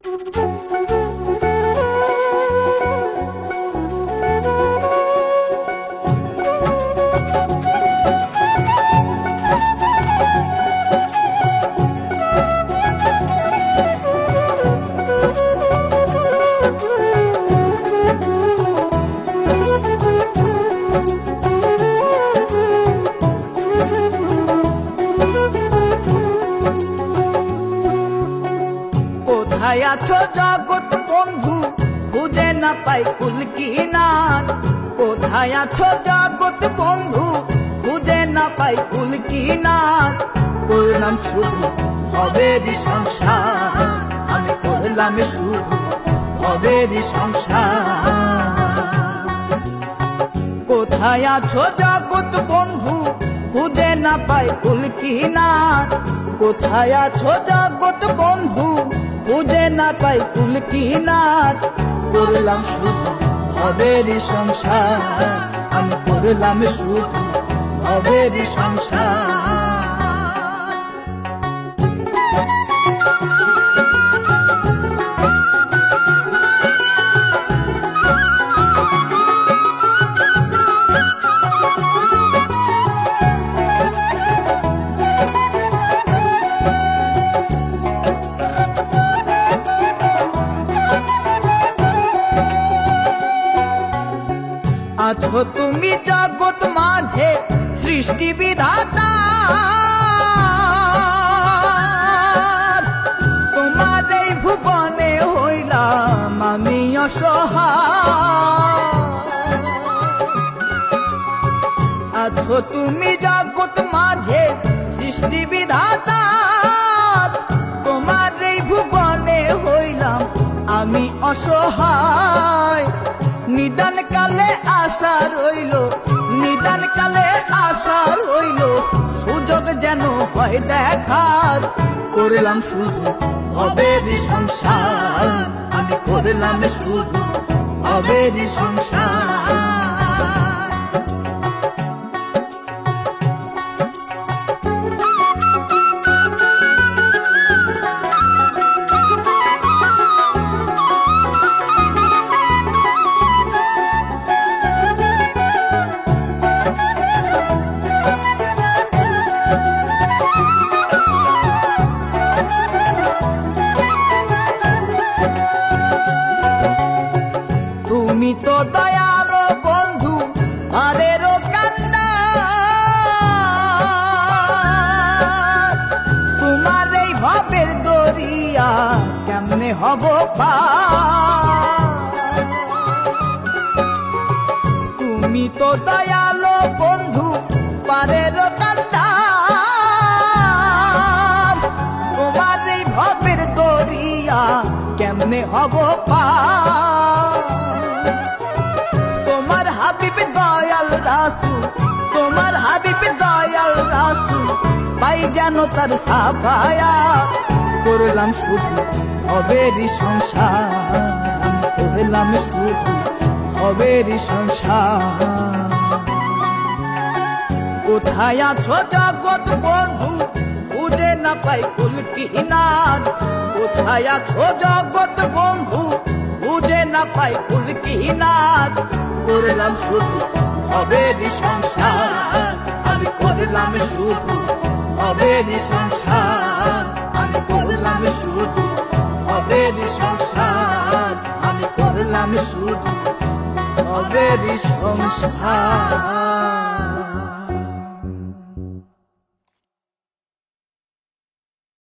কোথায় আছো জগৎ বন্ধু, খুঁজে না পাই কুল কিনার। কোথায় আছো জগৎ বন্ধু, খুঁজে না পাই কুল কিনার। করলাম শুধু ভবেরই সংসার, আমি করলাম শুধু ভবেরই সংসার। কোথায় আছো জগৎ বন্ধু, খুঁজে না পাই কুল কিনার। কোথায় আছো জগৎ বন্ধু, খুঁজে না পাই কুল কিনার। করলাম শুধু ভবেরই সংসার, আমি করলাম শুধু ভবেরই সংসার। আছো তুমি জগৎ মাঝে সৃষ্টি বিধাতা, তোমার এই ভুবনে হইলাম আমি অসহায়। আছো তুমি জগৎ মাঝে সৃষ্টি বিধাতা, তোমার এই ভুবনে হইলাম আমি অসহায়। নিদান কালে আশা রইল, নিদান কালে আশা রইল, সুযোগ যেন হয় দেখার। করলাম শুধু ভবেরই সংসার, আমি করলাম শুধু ভবেরই সংসার। তুমি তো দয়ালো বন্ধু, আরেরও কান্না, তোমার এই ভাবের দরিয়া কেমনে হব পার। তুমি তো দয়ালো বন্ধু, পারেরও কান্না, তোমার এই ভাবের দরিয়া কেমনে হব পার। তোমার হাবিব দয়াল রাসূল, তোমার হাবিব দয়াল রাসূল, পাই যেন তার সাফায়াত। করলাম শুধু ভবেরই সংসার, আমি করলাম শুধু ভবেরই সংসার। কোথায় আছো জগৎ বন্ধু, খুঁজে না পাই কুল কিনার। কোথায় আছো জগৎ বন্ধু, খুঁজে না পাই কুল কিনার। করলাম শুধু ভবেরই সংসার, আমি করলাম শুধু ভবেরই সংসার। আমি করলাম শুধু ভবেরই সংসার, আমি করলাম শুধু ভবেরই সংসার।